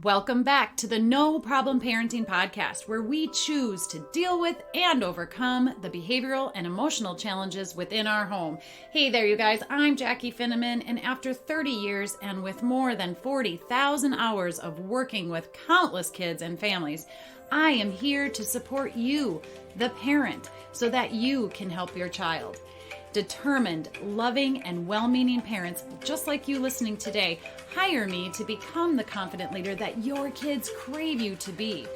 Welcome back to the No Problem Parenting Podcast, where we choose to deal with and overcome the behavioral and emotional challenges within our home. Hey there, you guys. I'm Jaci Finneman, and after 30 years and with more than 40,000 hours of working with countless kids and families, I am here to support you, the parent, so that you can help your child. Determined, loving, and well-meaning parents, just like you listening today, hire me to become the confident leader that your kids crave you to be.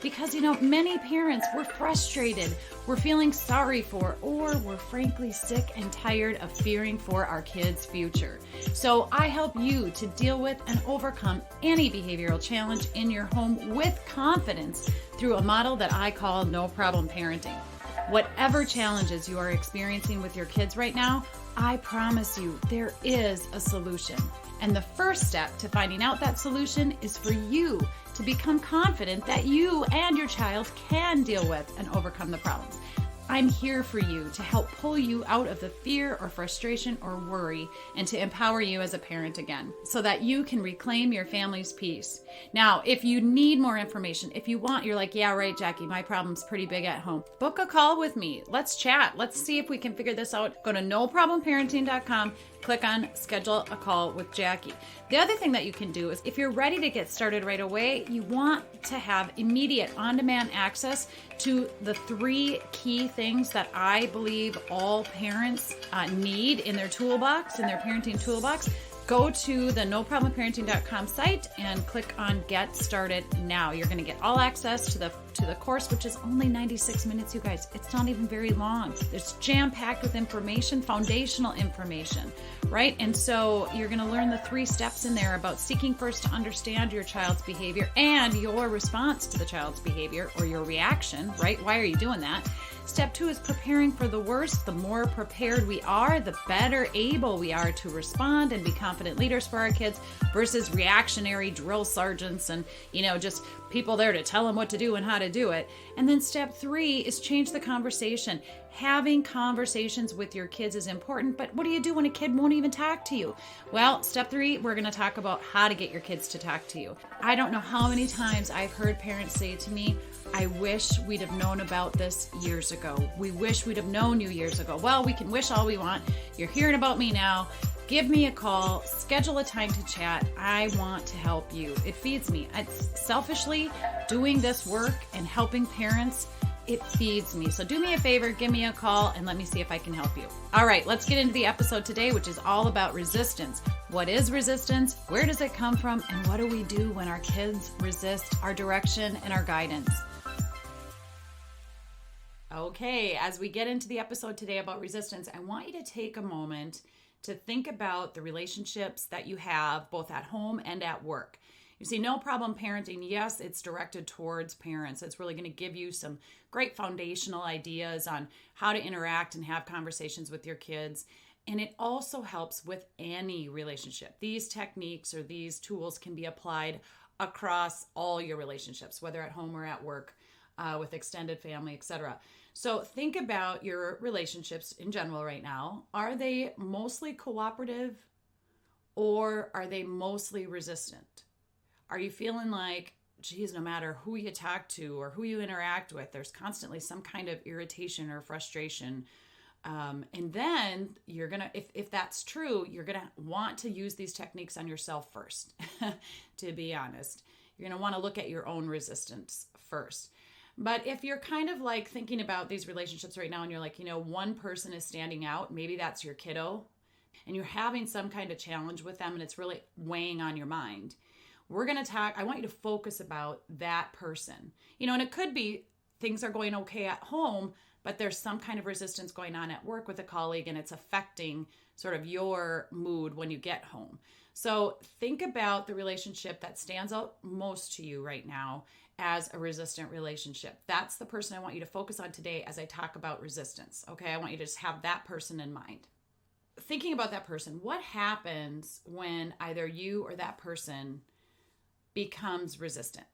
Because, many parents were frustrated, we're feeling sorry for, or we're frankly sick and tired of fearing for our kids' future. So I help you to deal with and overcome any behavioral challenge in your home with confidence through a model that I call No Problem Parenting. Whatever challenges you are experiencing with your kids right now, I promise you there is a solution. And the first step to finding out that solution is for you to become confident that you and your child can deal with and overcome the problems. I'm here for you to help pull you out of the fear or frustration or worry and to empower you as a parent again so that you can reclaim your family's peace. Now, if you need more information, if you want, you're like, yeah, right, Jaci, my problem's pretty big at home. Book a call with me. Let's chat. Let's see if we can figure this out. Go to noproblemparenting.com. Click on schedule a call with Jaci. The other thing that you can do is if you're ready to get started right away, you want to have immediate on-demand access to the 3 key things that I believe all parents need in their toolbox, in their parenting toolbox. Go to the noproblemparenting.com site and click on Get Started Now. You're going to get all access to the course, which is only 96 minutes, you guys. It's not even very long. It's jam-packed with information, foundational information, right? And so you're going to learn the 3 steps in there about seeking first to understand your child's behavior and your response to the child's behavior or your reaction, right? Why are you doing that? Step 2 is preparing for the worst. The more prepared we are, the better able we are to respond and be confident leaders for our kids versus reactionary drill sergeants and, just people there to tell them what to do and how to do it. And then step 3 is change the conversation. Having conversations with your kids is important, but what do you do when a kid won't even talk to you? Well, step 3, we're going to talk about how to get your kids to talk to you. I don't know how many times I've heard parents say to me, I wish we'd have known about this years ago. We wish we'd have known you years ago. Well, we can wish all we want. You're hearing about me now. Give me a call, schedule a time to chat. I want to help you. It feeds me. It's selfishly doing this work and helping parents. It feeds me. So do me a favor, give me a call and let me see if I can help you. All right, let's get into the episode today, which is all about resistance. What is resistance? Where does it come from? And what do we do when our kids resist our direction and our guidance? Okay, as we get into the episode today about resistance, I want you to take a moment to think about the relationships that you have both at home and at work. You see, No Problem Parenting, yes, it's directed towards parents. It's really going to give you some great foundational ideas on how to interact and have conversations with your kids. And it also helps with any relationship. These techniques or these tools can be applied across all your relationships, whether at home or at work, with extended family, etc. So think about your relationships in general right now. Are they mostly cooperative or are they mostly resistant? Are you feeling like, geez, no matter who you talk to or who you interact with, there's constantly some kind of irritation or frustration? And then you're going to, if that's true, you're going to want to use these techniques on yourself first, to be honest. You're going to want to look at your own resistance first. But if you're kind of like thinking about these relationships right now and you're like, one person is standing out, maybe that's your kiddo, and you're having some kind of challenge with them and it's really weighing on your mind, we're going to talk, I want you to focus about that person. And it could be things are going okay at home, but there's some kind of resistance going on at work with a colleague and it's affecting sort of your mood when you get home. So think about the relationship that stands out most to you right now as a resistant relationship. That's the person I want you to focus on today as I talk about resistance. Okay, I want you to just have that person in mind. Thinking about that person, what happens when either you or that person becomes resistant?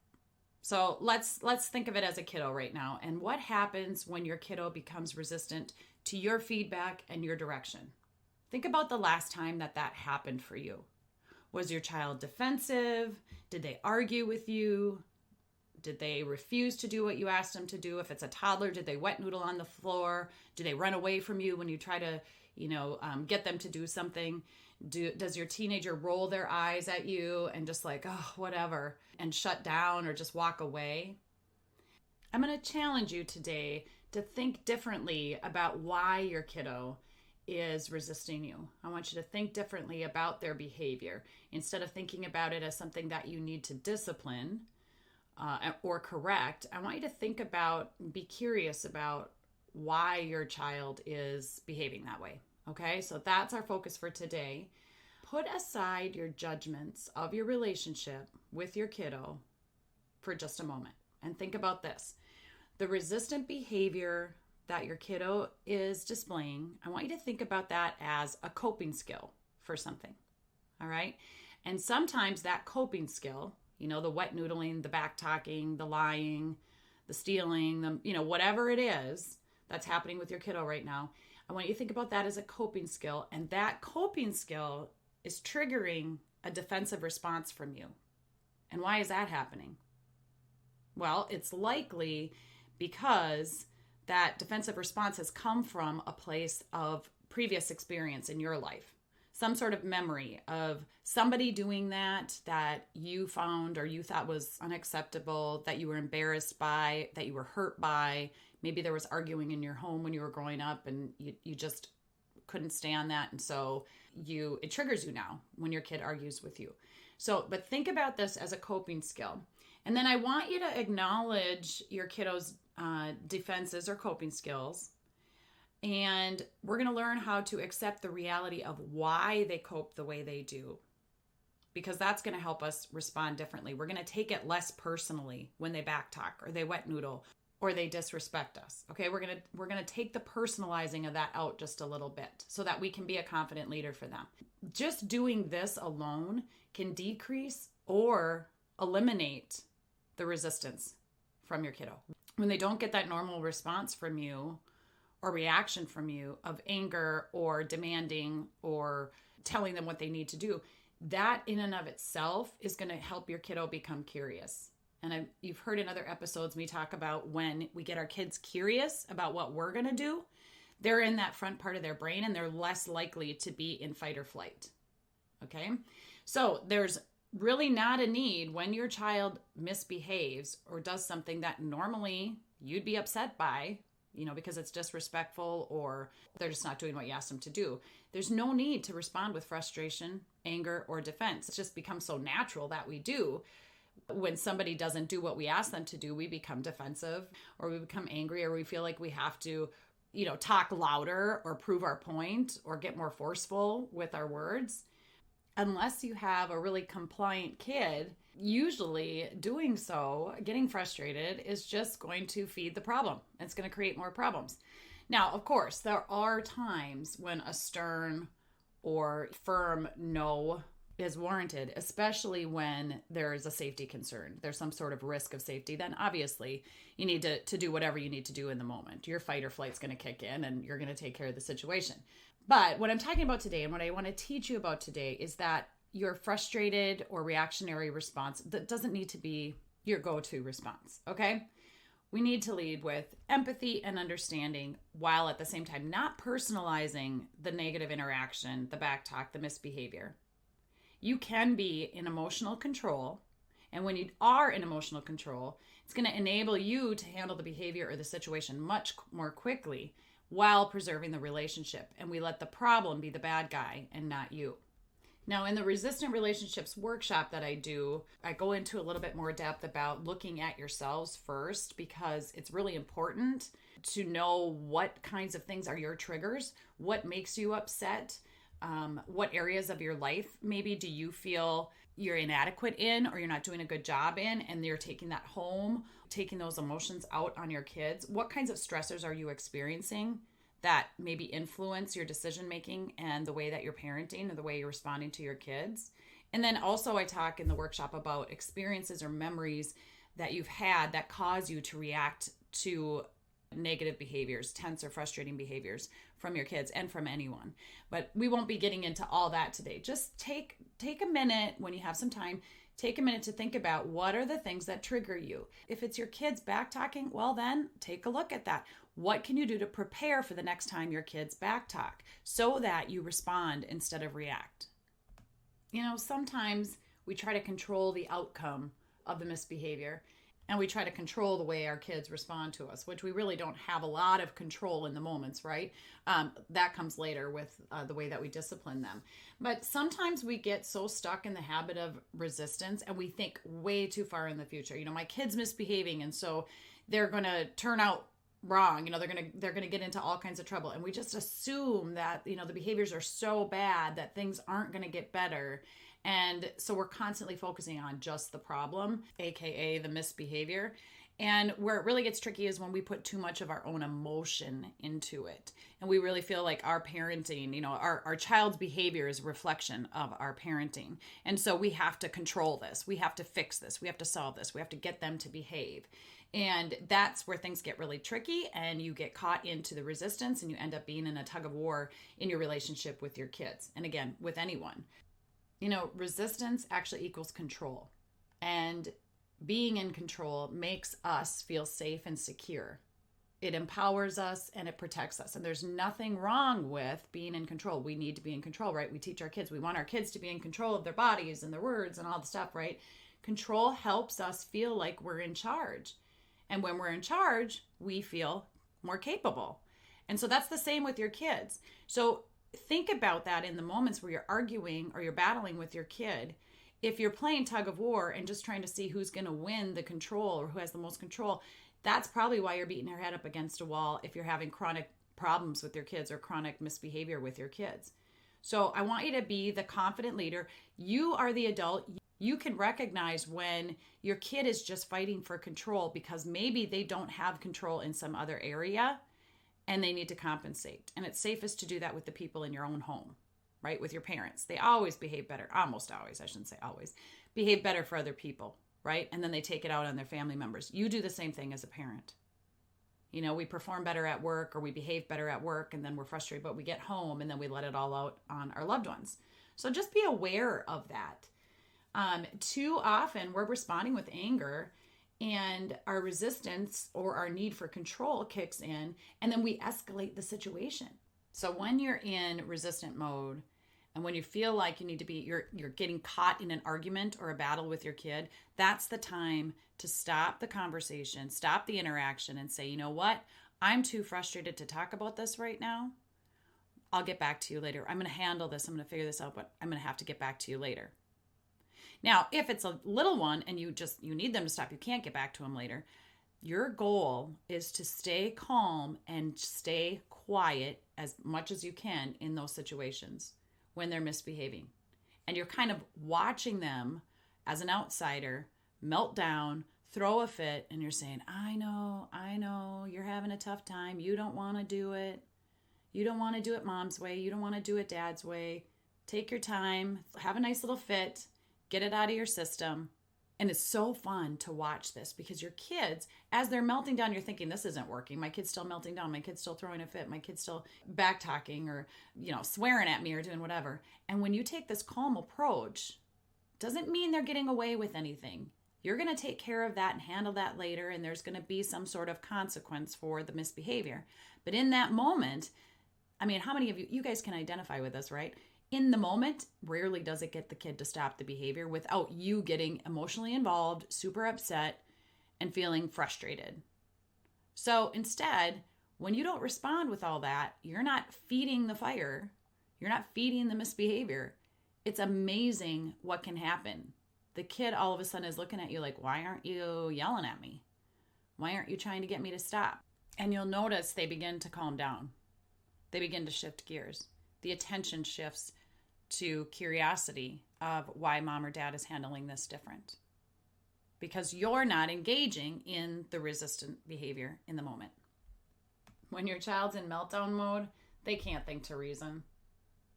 So let's think of it as a kiddo right now. And what happens when your kiddo becomes resistant to your feedback and your direction? Think about the last time that happened for you. Was your child defensive? Did they argue with you? Did they refuse to do what you asked them to do? If it's a toddler, did they wet noodle on the floor? Do they run away from you when you try to, get them to do something? Does your teenager roll their eyes at you and just like, oh, whatever, and shut down or just walk away? I'm going to challenge you today to think differently about why your kiddo is resisting you. I want you to think differently about their behavior. Instead of thinking about it as something that you need to discipline or correct, I want you to be curious about why your child is behaving that way. Okay, so that's our focus for today. Put aside your judgments of your relationship with your kiddo for just a moment and think about this. The resistant behavior that your kiddo is displaying, I want you to think about that as a coping skill for something. All right, and sometimes that coping skill, the wet noodling, the back talking, the lying, the stealing, whatever it is that's happening with your kiddo right now, I want you to think about that as a coping skill. And that coping skill is triggering a defensive response from you. And why is that happening? Well, it's likely because that defensive response has come from a place of previous experience in your life. Some sort of memory of somebody doing that you found or you thought was unacceptable, that you were embarrassed by, that you were hurt by. Maybe there was arguing in your home when you were growing up and you just couldn't stand that. And so it triggers you now when your kid argues with you. But think about this as a coping skill. And then I want you to acknowledge your kiddo's defenses or coping skills. And we're going to learn how to accept the reality of why they cope the way they do, because that's going to help us respond differently. We're going to take it less personally when they backtalk or they wet noodle or they disrespect us. Okay, we're going to take the personalizing of that out just a little bit so that we can be a confident leader for them. Just doing this alone can decrease or eliminate the resistance from your kiddo. When they don't get that normal response from you or reaction from you of anger or demanding or telling them what they need to do, that in and of itself is going to help your kiddo become curious. And you've heard in other episodes me talk about when we get our kids curious about what we're going to do, they're in that front part of their brain and they're less likely to be in fight or flight. Okay? So there's really not a need when your child misbehaves or does something that normally you'd be upset by, because it's disrespectful or they're just not doing what you asked them to do. There's no need to respond with frustration, anger, or defense. It just becomes so natural that we do. When somebody doesn't do what we ask them to do, we become defensive or we become angry or we feel like we have to, talk louder or prove our point or get more forceful with our words. Unless you have a really compliant kid, usually doing so, getting frustrated, is just going to feed the problem. It's going to create more problems. Now, of course, there are times when a stern or firm no is warranted, especially when there's a safety concern. There's some sort of risk of safety. Then obviously you need to do whatever you need to do in the moment. Your fight or flight's going to kick in and you're going to take care of the situation. But what I'm talking about today and what I want to teach you about today is that your frustrated or reactionary response, that doesn't need to be your go-to response, okay? We need to lead with empathy and understanding while at the same time not personalizing the negative interaction, the backtalk, the misbehavior. You can be in emotional control, and when you are in emotional control, it's going to enable you to handle the behavior or the situation much more quickly while preserving the relationship. And we let the problem be the bad guy and not you. Now, in the Resistant Relationships workshop that I do, I go into a little bit more depth about looking at yourselves first, because it's really important to know what kinds of things are your triggers, what makes you upset, what areas of your life maybe do you feel you're inadequate in or you're not doing a good job in, and you're taking that home, taking those emotions out on your kids. What kinds of stressors are you experiencing that maybe influence your decision making and the way that you're parenting or the way you're responding to your kids? And then also I talk in the workshop about experiences or memories that you've had that cause you to react to negative behaviors, tense or frustrating behaviors from your kids and from anyone. But we won't be getting into all that today. Just take a minute when you have some time. Take a minute to think about what are the things that trigger you. If it's your kids back talking, well then take a look at that. What can you do to prepare for the next time your kids back talk so that you respond instead of react? Sometimes we try to control the outcome of the misbehavior, and we try to control the way our kids respond to us, which we really don't have a lot of control in the moments, right? That comes later with the way that we discipline them. But sometimes we get so stuck in the habit of resistance and we think way too far in the future. My kid's misbehaving, and so they're going to turn out wrong. They're going to get into all kinds of trouble. And we just assume that, the behaviors are so bad that things aren't going to get better. And so we're constantly focusing on just the problem, AKA the misbehavior. And where it really gets tricky is when we put too much of our own emotion into it. And we really feel like our parenting, our child's behavior is a reflection of our parenting. And so we have to control this. We have to fix this. We have to solve this. We have to get them to behave. And that's where things get really tricky, and you get caught into the resistance, and you end up being in a tug of war in your relationship with your kids. And again, with anyone. Resistance actually equals control. And being in control makes us feel safe and secure. It empowers us and it protects us. And there's nothing wrong with being in control. We need to be in control, right? We teach our kids. We want our kids to be in control of their bodies and their words and all the stuff, right? Control helps us feel like we're in charge. And when we're in charge, we feel more capable. And so that's the same with your kids. So think about that in the moments where you're arguing or you're battling with your kid. If you're playing tug of war and just trying to see who's going to win the control or who has the most control, that's probably why you're beating your head up against a wall if you're having chronic problems with your kids or chronic misbehavior with your kids. So I want you to be the confident leader. You are the adult. You can recognize when your kid is just fighting for control because maybe they don't have control in some other area and they need to compensate. And it's safest to do that with the people in your own home, right? With your parents. They always behave better. Almost always, I shouldn't say always. Behave better for other people, right? And then they take it out on their family members. You do the same thing as a parent. We perform better at work or we behave better at work and then we're frustrated, but we get home and then we let it all out on our loved ones. So just be aware of that. Too often we're responding with anger and our resistance or our need for control kicks in and then we escalate the situation. So when you're in resistant mode and when you feel like you need to be, you're getting caught in an argument or a battle with your kid, that's the time to stop the conversation, stop the interaction and say, you know what? I'm too frustrated to talk about this right now. I'll get back to you later. I'm going to handle this. I'm going to figure this out, but I'm going to have to get back to you later. Now, if it's a little one and you need them to stop, you can't get back to them later. Your goal is to stay calm and stay quiet as much as you can in those situations when they're misbehaving. And you're kind of watching them as an outsider melt down, throw a fit, and you're saying, I know, you're having a tough time. You don't want to do it. You don't want to do it mom's way. You don't want to do it dad's way. Take your time, have a nice little fit. Get it out of your system. And it's so fun to watch this because your kids, as they're melting down, you're thinking, this isn't working. My kid's still melting down. My kid's still throwing a fit. My kid's still back talking or, swearing at me or doing whatever. And when you take this calm approach, doesn't mean they're getting away with anything. You're going to take care of that and handle that later. And there's going to be some sort of consequence for the misbehavior. But in that moment, how many of you guys can identify with this, right? In the moment, rarely does it get the kid to stop the behavior without you getting emotionally involved, super upset, and feeling frustrated. So instead, when you don't respond with all that, you're not feeding the fire. You're not feeding the misbehavior. It's amazing what can happen. The kid all of a sudden is looking at you like, why aren't you yelling at me? Why aren't you trying to get me to stop? And you'll notice they begin to calm down. They begin to shift gears. The attention shifts to curiosity of why mom or dad is handling this different. Because you're not engaging in the resistant behavior in the moment. When your child's in meltdown mode, they can't think to reason.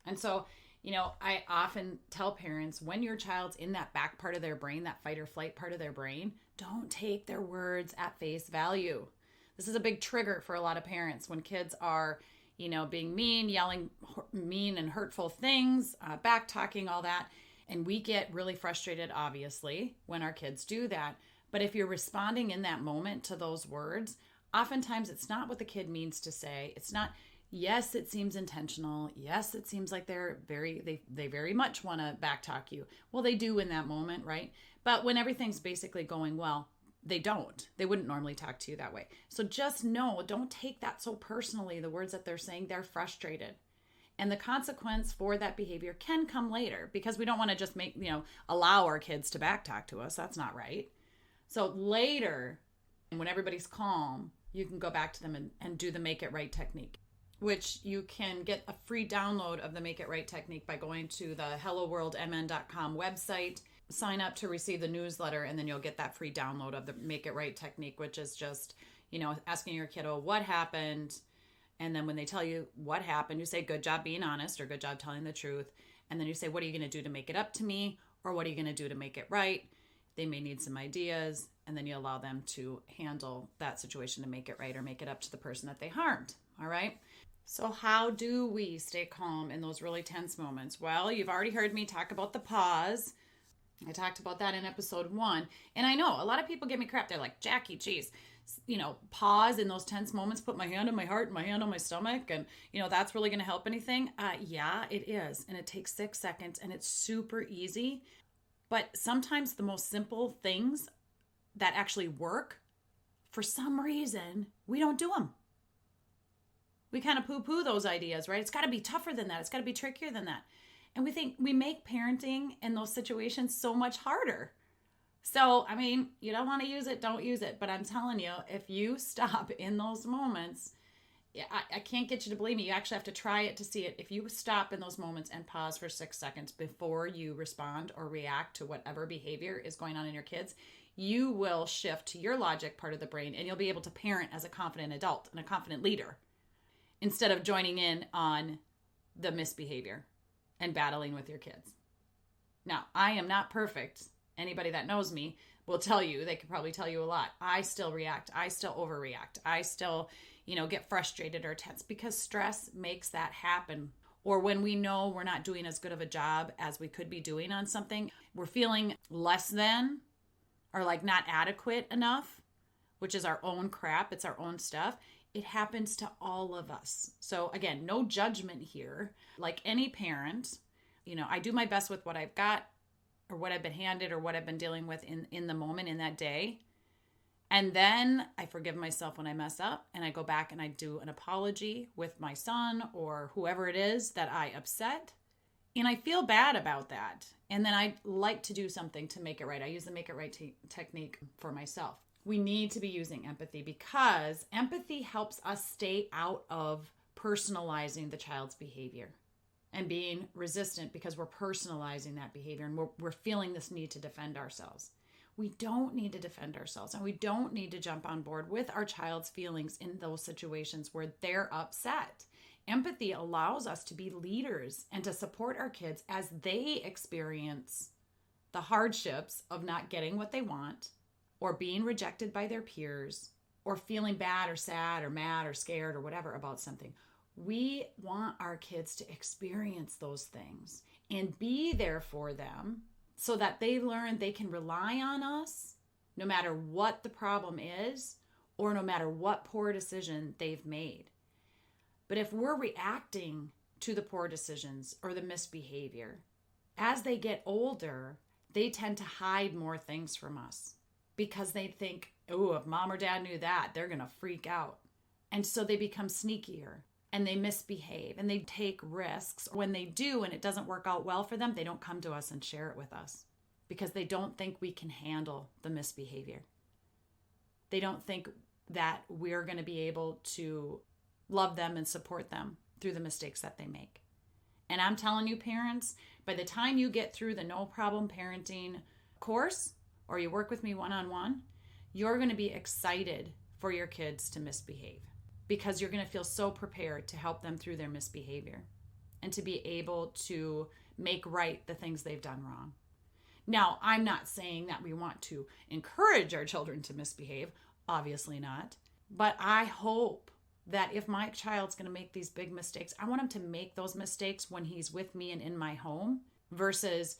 And so, I often tell parents, when your child's in that back part of their brain, that fight or flight part of their brain, don't take their words at face value. This is a big trigger for a lot of parents when kids are, being mean, yelling mean and hurtful things, back talking, all that. And we get really frustrated, obviously, when our kids do that. But if you're responding in that moment to those words, oftentimes it's not what the kid means to say. It's not, yes, it seems intentional. Yes, it seems like they very much want to backtalk you. Well, they do in that moment, right? But when everything's basically going well, they don't. They wouldn't normally talk to you that way. So just know, don't take that so personally, the words that they're saying. They're frustrated. And the consequence for that behavior can come later, because we don't want to just allow our kids to backtalk to us. That's not right. So later, when everybody's calm, you can go back to them and do the make it right technique, which you can get a free download of the make it right technique by going to the helloworldmn.com website, sign up to receive the newsletter, and then you'll get that free download of the make it right technique, which is just, asking your kiddo what happened. And then when they tell you what happened, you say, good job being honest, or good job telling the truth. And then you say, what are you going to do to make it up to me? Or what are you going to do to make it right? They may need some ideas. And then you allow them to handle that situation to make it right or make it up to the person that they harmed. All right. So how do we stay calm in those really tense moments? Well, you've already heard me talk about the pause. I talked about that in episode 1. And I know a lot of people give me crap. They're like, Jaci, geez, pause in those tense moments, put my hand on my heart and my hand on my stomach. And, that's really going to help anything. Yeah, it is. And it takes 6 seconds and it's super easy. But sometimes the most simple things that actually work, for some reason, we don't do them. We kind of poo-poo those ideas, right? It's got to be tougher than that. It's got to be trickier than that. And we think we make parenting in those situations so much harder. So, you don't want to use it, don't use it. But I'm telling you, if you stop in those moments, I can't get you to believe me. You actually have to try it to see it. If you stop in those moments and pause for 6 seconds before you respond or react to whatever behavior is going on in your kids, you will shift to your logic part of the brain, and you'll be able to parent as a confident adult and a confident leader instead of joining in on the misbehavior and battling with your kids. Now, I am not perfect. Anybody that knows me will tell you, they could probably tell you a lot. I still react. I still overreact. I still, get frustrated or tense because stress makes that happen. Or when we know we're not doing as good of a job as we could be doing on something, we're feeling less than or like not adequate enough, which is our own crap. It's our own stuff. It happens to all of us. So again, no judgment here. Like any parent, I do my best with what I've got or what I've been handed or what I've been dealing with in the moment in that day. And then I forgive myself when I mess up, and I go back and I do an apology with my son or whoever it is that I upset. And I feel bad about that. And then I like to do something to make it right. I use the make it right technique for myself. We need to be using empathy because empathy helps us stay out of personalizing the child's behavior and being resistant because we're personalizing that behavior and we're feeling this need to defend ourselves. We don't need to defend ourselves, and we don't need to jump on board with our child's feelings in those situations where they're upset. Empathy allows us to be leaders and to support our kids as they experience the hardships of not getting what they want, or being rejected by their peers, or feeling bad or sad or mad or scared or whatever about something. We want our kids to experience those things and be there for them so that they learn they can rely on us no matter what the problem is or no matter what poor decision they've made. But if we're reacting to the poor decisions or the misbehavior, as they get older, they tend to hide more things from us because they think, oh, if mom or dad knew that, they're going to freak out. And so they become sneakier and they misbehave and they take risks. When they do and it doesn't work out well for them, they don't come to us and share it with us because they don't think we can handle the misbehavior. They don't think that we're going to be able to love them and support them through the mistakes that they make. And I'm telling you, parents, by the time you get through the No Problem Parenting course or you work with me one-on-one, you're going to be excited for your kids to misbehave because you're going to feel so prepared to help them through their misbehavior and to be able to make right the things they've done wrong. Now, I'm not saying that we want to encourage our children to misbehave. Obviously not. But I hope that if my child's going to make these big mistakes, I want him to make those mistakes when he's with me and in my home versus,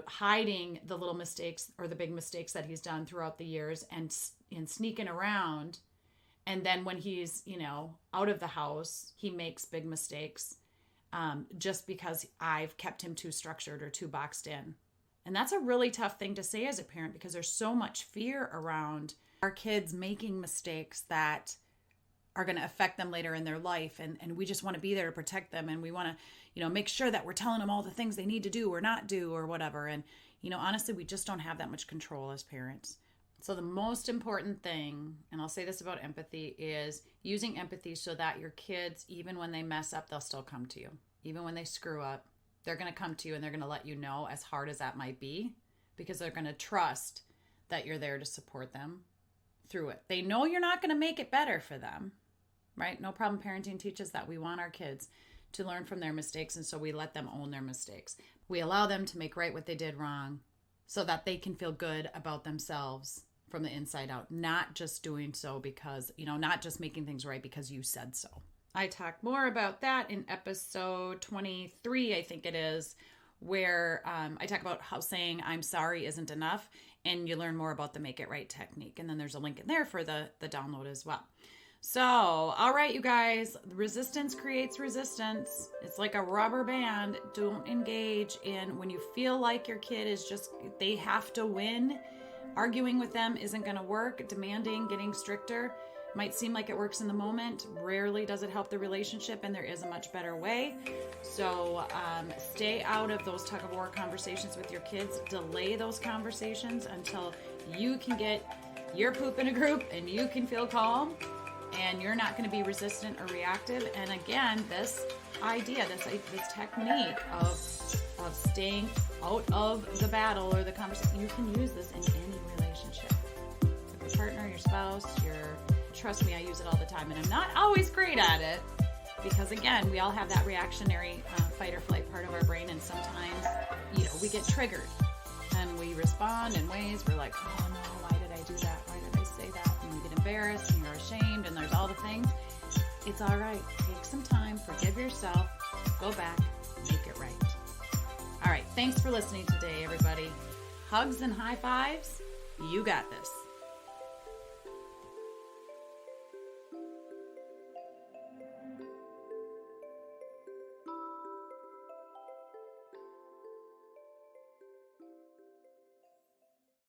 hiding the little mistakes or the big mistakes that he's done throughout the years and sneaking around. And then when he's, out of the house, he makes big mistakes just because I've kept him too structured or too boxed in. And that's a really tough thing to say as a parent because there's so much fear around our kids making mistakes that are going to affect them later in their life. And we just want to be there to protect them. And we want to, make sure that we're telling them all the things they need to do or not do or whatever. And, honestly, we just don't have that much control as parents. So the most important thing, and I'll say this about empathy, is using empathy so that your kids, even when they mess up, they'll still come to you. Even when they screw up, they're going to come to you and they're going to let you know, as hard as that might be, because they're going to trust that you're there to support them through it. They know you're not going to make it better for them, right? No Problem Parenting teaches that we want our kids to learn from their mistakes, and so we let them own their mistakes. We allow them to make right what they did wrong so that they can feel good about themselves from the inside out, not just doing so because, not just making things right because you said so. I talk more about that in episode 23, I think it is, where I talk about how saying I'm sorry isn't enough, and you learn more about the make it right technique. And then there's a link in there for the download as well. So, all right, you guys, resistance creates resistance. It's like a rubber band. Don't engage in when you feel like your kid is just, they have to win. Arguing with them isn't going to work. Demanding, getting stricter might seem like it works in the moment. Rarely does it help the relationship, and there is a much better way. So stay out of those tug of war conversations with your kids. Delay those conversations until you can get your poop in a group and you can feel calm and you're not going to be resistant or reactive. And again, this idea, this technique of staying out of the battle or the conversation, you can use this in any relationship. With your partner, your spouse, trust me, I use it all the time, and I'm not always great at it because, again, we all have that reactionary fight or flight part of our brain, and sometimes, we get triggered and we respond in ways we're like, oh no, why did I do that? Why did I say that? And you get embarrassed and you're ashamed and there's all the things. It's all right. Take some time, forgive yourself, go back, make it right. All right, thanks for listening today, everybody. Hugs and high fives. You got this.